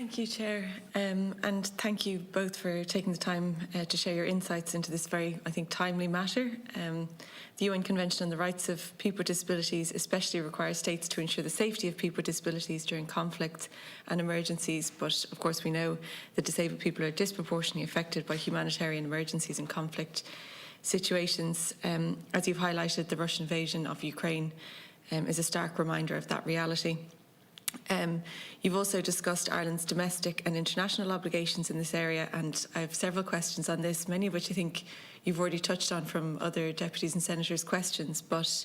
Thank you, Chair, and thank you both for taking the time to share your insights into this very, I think, timely matter. The UN Convention on the Rights of People with Disabilities especially requires states to ensure the safety of people with disabilities during conflict and emergencies, but of course we know that disabled people are disproportionately affected by humanitarian emergencies and conflict situations. As you've highlighted, the Russian invasion of Ukraine is a stark reminder of that reality. You've also discussed Ireland's domestic and international obligations in this area, and I have several questions on this, many of which I think you've already touched on from other deputies and senators' questions. But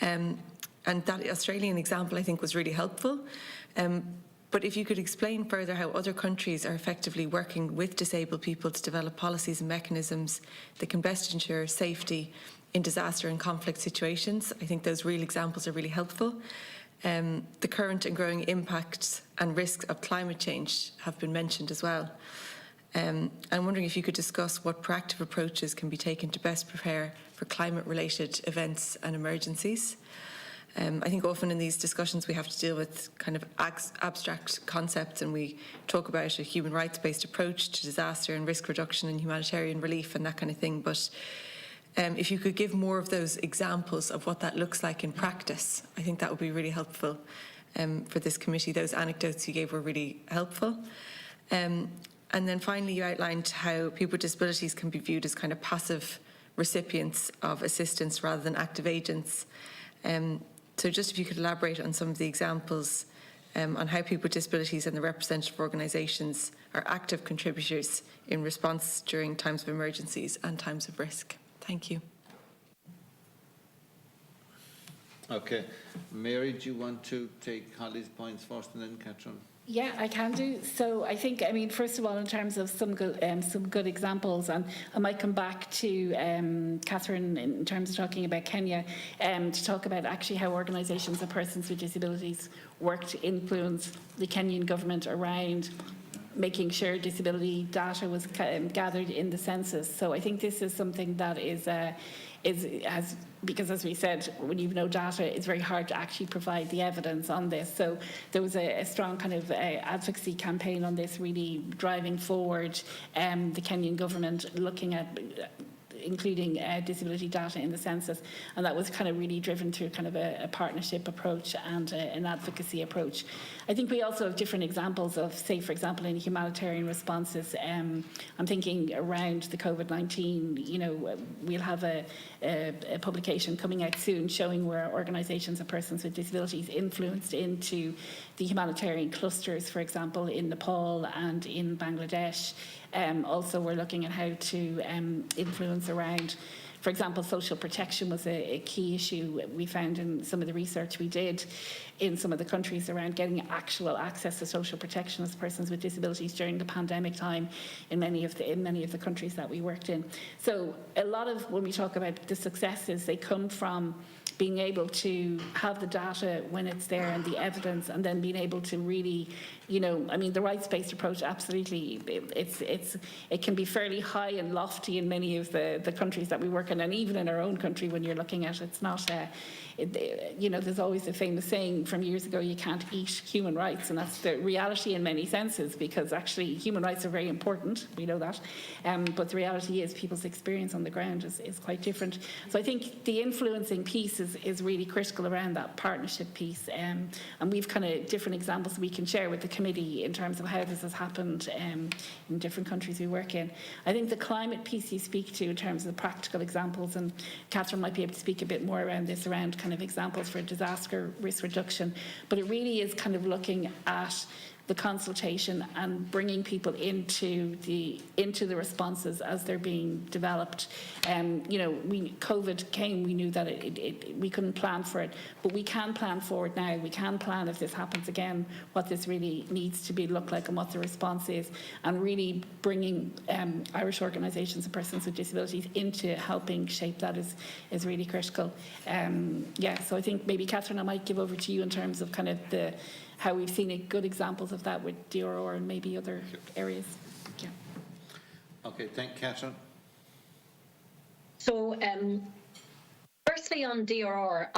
and that Australian example I think was really helpful. But if you could explain further how other countries are effectively working with disabled people to develop policies and mechanisms that can best ensure safety in disaster and conflict situations, I think those real examples are really helpful. The current and growing impacts and risks of climate change have been mentioned as well. I'm wondering if you could discuss what proactive approaches can be taken to best prepare for climate-related events and emergencies. I think often in these discussions we have to deal with kind of abstract concepts, and we talk about a human rights-based approach to disaster and risk reduction and humanitarian relief and that kind of thing, but if you could give more of those examples of what that looks like in practice, I think that would be really helpful for this committee. Those anecdotes you gave were really helpful. And then finally, you outlined how people with disabilities can be viewed as kind of passive recipients of assistance rather than active agents. So just if you could elaborate on some of the examples on how people with disabilities and the representative organisations are active contributors in response during times of emergencies and times of risk. Thank you. Okay. Mary, do you want to take Holly's points first and then Catherine? Yeah, I can do. So I think, I mean, first of all, in terms of some good examples, and I might come back to Catherine in terms of talking about Kenya, to talk about actually how organisations of persons with disabilities work to influence the Kenyan government around making sure disability data was gathered in the census. So I think this is something that has, because as we said, when you've no data, it's very hard to actually provide the evidence on this. So there was a strong kind of advocacy campaign on this, really driving forward the Kenyan government looking at including disability data in the census, and that was kind of really driven through kind of a partnership approach and an advocacy approach. I think we also have different examples of, say, for example, in humanitarian responses. I'm thinking around the COVID-19, you know, we'll have a publication coming out soon showing where organisations of persons with disabilities influenced into the humanitarian clusters, for example, in Nepal and in Bangladesh. Also, we're looking at how to influence around, for example, social protection was a key issue we found in some of the research we did in some of the countries around getting actual access to social protection as persons with disabilities during the pandemic time in many of the countries that we worked in. So a lot of, when we talk about the successes, they come from being able to have the data when it's there and the evidence, and then being able to really, you know, I mean, the rights-based approach, absolutely, it can be fairly high and lofty in many of the countries that we work in, and even in our own country when you're looking at it, it's not, you know, there's always a famous saying from years ago, you can't eat human rights, and that's the reality in many senses, because actually human rights are very important, we know that, but the reality is people's experience on the ground is quite different. So I think the influencing piece is really critical around that partnership piece, and we've kind of different examples we can share with the committee in terms of how this has happened in different countries we work in. I think the climate piece you speak to in terms of the practical examples, and Catherine might be able to speak a bit more around this, around kind of examples for disaster risk reduction, but it really is kind of looking at the consultation and bringing people into the responses as they're being developed. You know, COVID came, we knew that we couldn't plan for it, but we can plan forward now. We can plan if this happens again, what this really needs to look like and what the response is, and really bringing Irish organisations and persons with disabilities into helping shape that is really critical. Yeah, so I think maybe Catherine, I might give over to you in terms of kind of how we've seen good examples of that with DRR and maybe other areas. Yeah. Okay, thank you, Catherine. So firstly on DRR,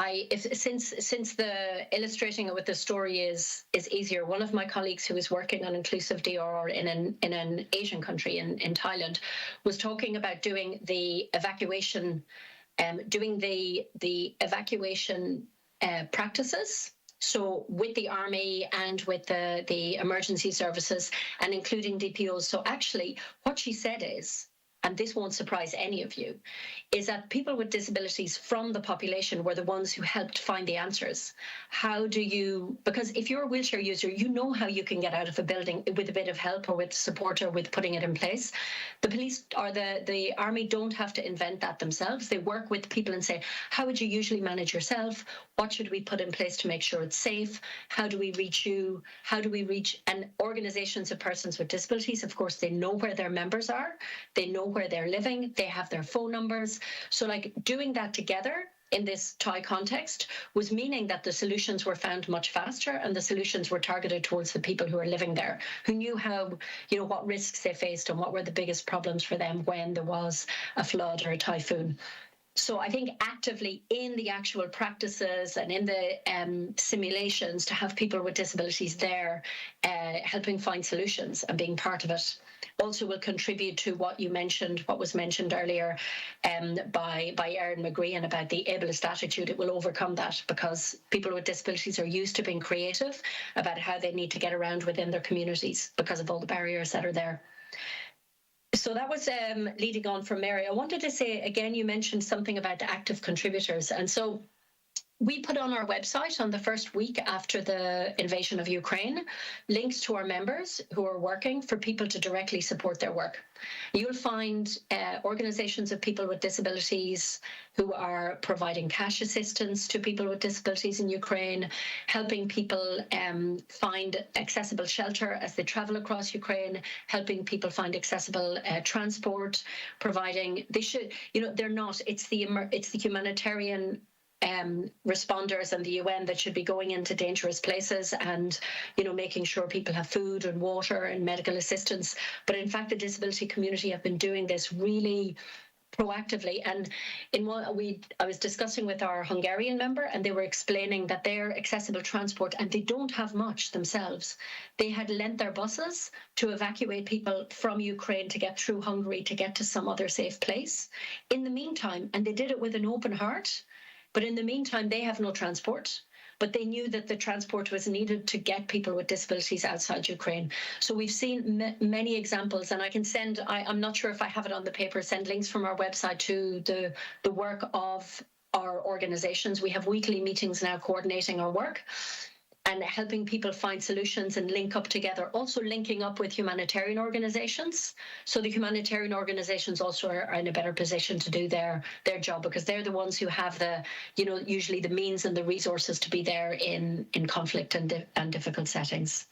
since the illustrating it with the story is easier, one of my colleagues who is working on inclusive DRR in an Asian country in Thailand was talking about doing the evacuation, practices. So with the army and with the emergency services and including DPOs. So actually what she said is, and this won't surprise any of you, is that people with disabilities from the population were the ones who helped find the answers. How do you, because if you're a wheelchair user, you know how you can get out of a building with a bit of help or with support or with putting it in place. The police or the army don't have to invent that themselves. They work with people and say, how would you usually manage yourself? What should we put in place to make sure it's safe? How do we reach you? How do we reach, and organizations of persons with disabilities, of course, they know where their members are. They know where they're living. They have their phone numbers. So like doing that together in this Thai context was meaning that the solutions were found much faster and the solutions were targeted towards the people who are living there, who knew how, what risks they faced and what were the biggest problems for them when there was a flood or a typhoon. So I think actively in the actual practices and in the simulations to have people with disabilities there helping find solutions and being part of it also will contribute to what was mentioned earlier by Erin McGreehan about the ableist attitude. It will overcome that because people with disabilities are used to being creative about how they need to get around within their communities because of all the barriers that are there. So that was leading on from Mary. I wanted to say, again, you mentioned something about the active contributors. And so we put on our website on the first week after the invasion of Ukraine links to our members who are working for people to directly support their work. You'll find organizations of people with disabilities who are providing cash assistance to people with disabilities in Ukraine, helping people find accessible shelter as they travel across Ukraine, helping people find accessible transport, providing, it's the humanitarian responders and the UN that should be going into dangerous places and, making sure people have food and water and medical assistance. But in fact, the disability community have been doing this really proactively. And I was discussing with our Hungarian member, and they were explaining that their accessible transport, and they don't have much themselves. They had lent their buses to evacuate people from Ukraine to get through Hungary to get to some other safe place. In the meantime, and they did it with an open heart, but in the meantime, they have no transport, but they knew that the transport was needed to get people with disabilities outside Ukraine. So we've seen many examples, and I can send, I'm not sure if I have it on the paper, send links from our website to the work of our organizations. We have weekly meetings now coordinating our work and helping people find solutions and link up together, also linking up with humanitarian organizations. So the humanitarian organizations also are in a better position to do their job because they're the ones who have usually the means and the resources to be there in conflict and difficult settings.